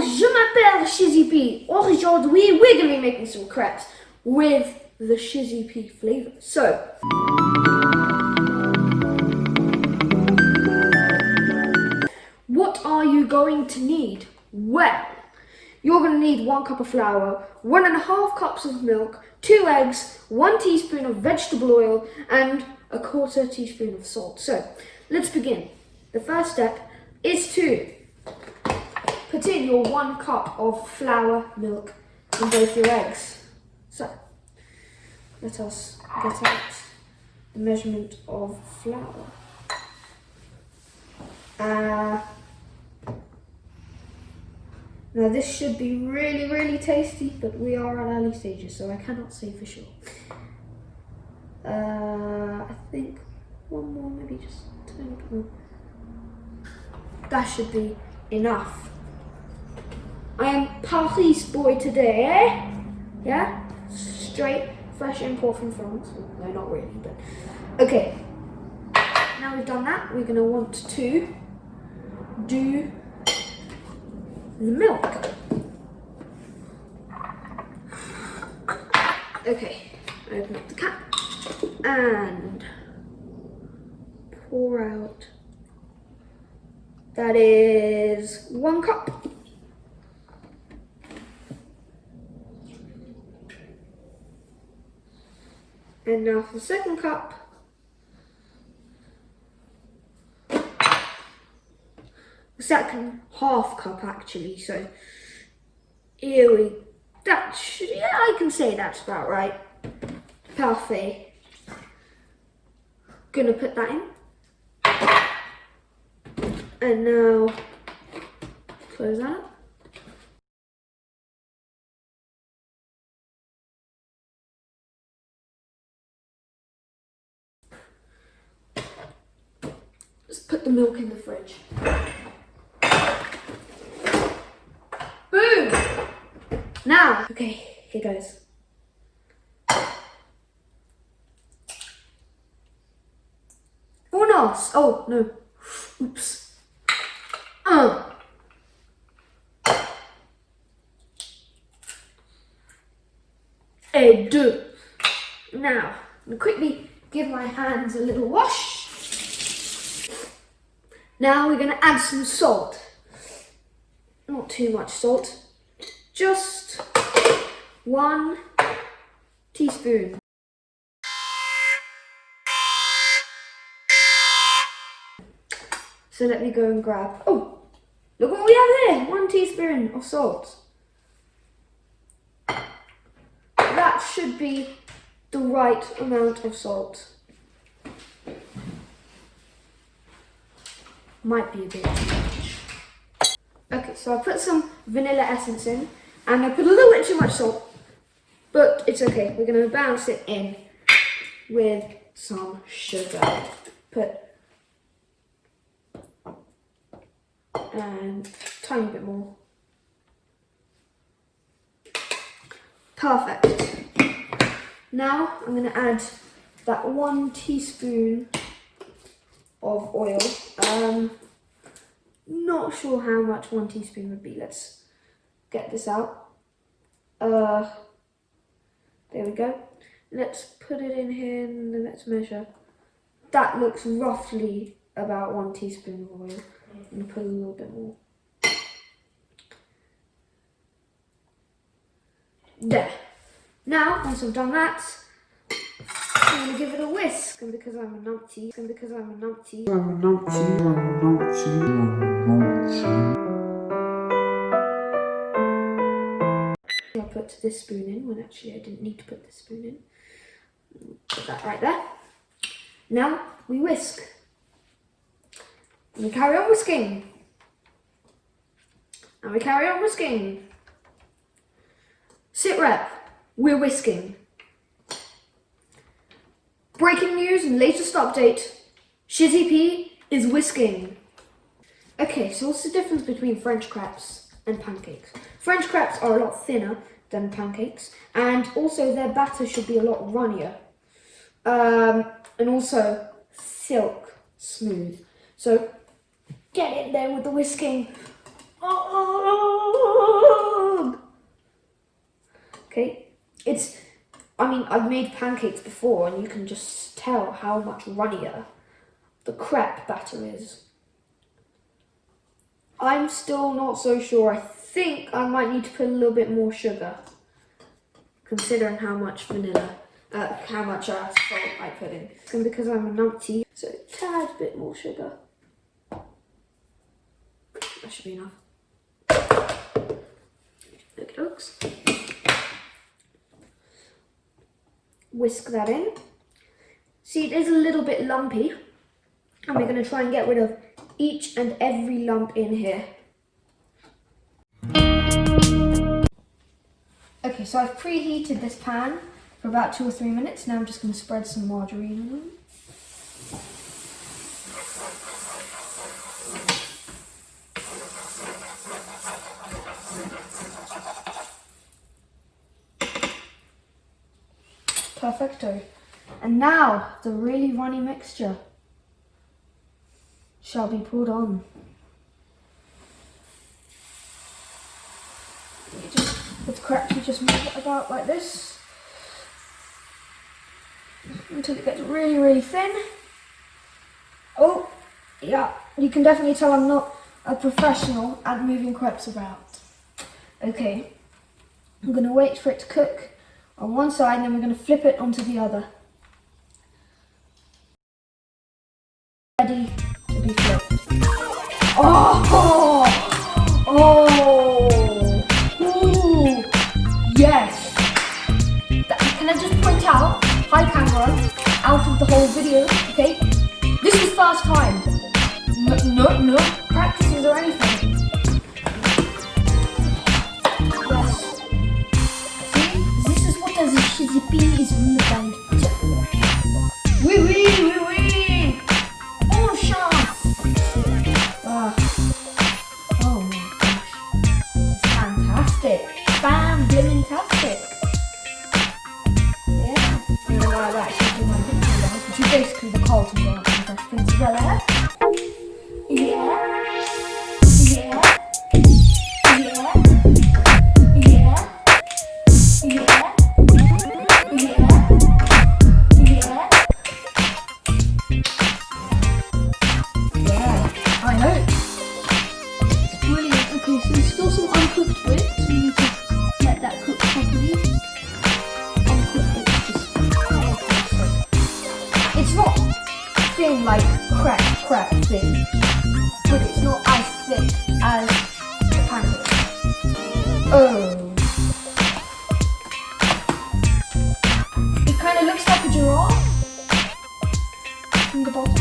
je m'appelle Shizzy. Aujourd'hui, we're going to be making some crepes with the Shizzy flavor. So, what are you going to need? Well, you're going to need 1 cup of flour, 1.5 cups of milk, 2 eggs, 1 teaspoon of vegetable oil, and 1/4 teaspoon of salt. So, let's begin. The first step is to put in your 1 cup of flour, milk, and both your eggs. So, let us get out the measurement of flour. Now this should be really, really tasty, but we are at early stages, so I cannot say for sure. I think 1 more, maybe just a tiny bit more. That should be enough. I am Paris boy today, eh? Yeah? Straight, fresh import from France. No, not really, but... Okay. Now we've done that, we're going to want to do the milk. Okay, open up the cap and pour out. That is 1 cup. And now for the second cup. The second half cup actually, so here we, yeah, I can say that's about right. Parfait. Gonna put that in. And now close that up. Let's put the milk in the fridge. Boom! Now, okay, here goes. Unos! Oh, no. Oops. Et deux. Now, I'm going to quickly give my hands a little wash. Now we're going to add some salt. Not too much salt. Just 1 teaspoon. So let me go and grab, oh, look what we have here, 1 teaspoon of salt. That should be the right amount of salt. Might be a bit too much. Okay, so I put some vanilla essence in, and I put a little bit too much salt, but it's okay. We're going to balance it in with some sugar. And a tiny bit more. Perfect. Now I'm going to add that 1 teaspoon of oil. Not sure how much 1 teaspoon would be. Let's get this out. There we go. Let's put it in here and let's measure. That looks roughly about 1 teaspoon of oil. I'm going to put a little bit more. There. Now, once I've done that, I'm going to give it a whisk. And because I'm a numpty, I put this spoon in when actually I didn't need to put this spoon in. Put that right there. Now we whisk. And we carry on whisking. And we carry on whisking. Sit rep, we're whisking. Breaking news and latest update. Shizzy P is whisking. Okay, so what's the difference between French crepes and pancakes? French crepes are a lot thinner than pancakes, and also their batter should be a lot runnier. And also silk smooth. So get in there with the whisking. Oh, Okay, I've made pancakes before and you can just tell how much runnier the crepe batter is. I'm still not so sure. I think I might need to put a little bit more sugar, considering how much salt I put in. And because I'm a numpty, so a tad bit more sugar. That should be enough. It looks. Whisk that in. See, it is a little bit lumpy, and we're going to try and get rid of each and every lump in here. Okay, so I've preheated this pan for about 2 or 3 minutes. Now I'm just going to spread some margarine on them. Perfecto. And now the really runny mixture shall be poured on. With crêpes, you just move it about like this until it gets really, really thin. Oh, yeah, you can definitely tell I'm not a professional at moving crêpes about. Okay, I'm going to wait for it to cook on one side and then we're going to flip it onto the other. Ready to be flipped. Oh! Ooh! Yes! Can I just point out, hi camera, out of the whole video, okay? This is first time. No practices or anything. Yes. See? This is what a Shizzy is all about. Oui, oui, oui, oui! Oh, chance! Oh my gosh. This is fantastic. Bam-blimmin-tastic. Yeah. And then I've actually done my picture dance, which is basically the Carlton dance from Fresh Prince of Bel-Air. Yeah. Yeah. Yeah. Yeah. Yeah. Yeah. Yeah. I know. It's brilliant. Okay, so there's still some uncooked bits. So we need to let that cook properly. Uncooked bits, it's not thin like crêpe thin, but it's not as thick as the pancake. Oh. It kind of looks like a giraffe from the bottom.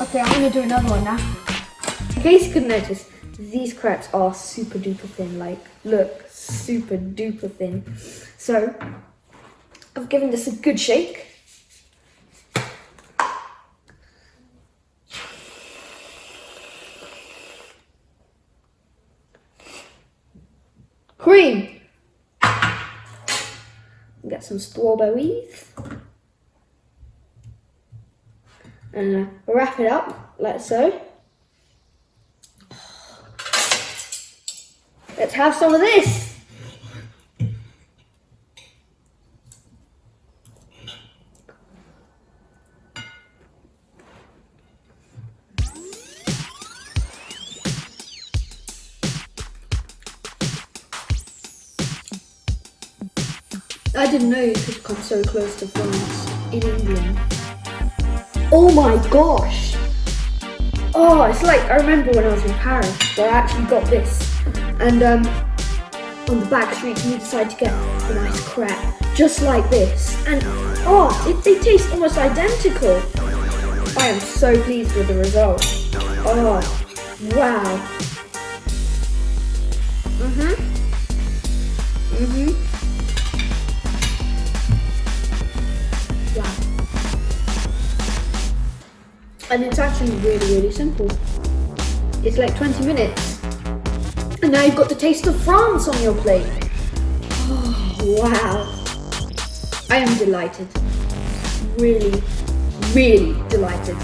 Okay, I'm going to do another one now. In case you couldn't notice, these crêpes are super duper thin, like, look, super duper thin. So, I've given this a good shake. Cream! Get some strawberries. And wrap it up like so. Let's have some of this. I didn't know you could come so close to France in England. Oh my gosh! Oh, it's like, I remember when I was in Paris, where I actually got this. And on the back street, you decide to get a nice crêpe, just like this. And they taste almost identical. I am so pleased with the result. Oh, wow. Wow. And it's actually really, really simple. It's like 20 minutes. And now you've got the taste of France on your plate. Oh, wow. I am delighted. Really, really delighted.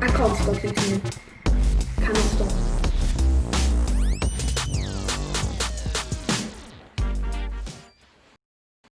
I can't stop eating them.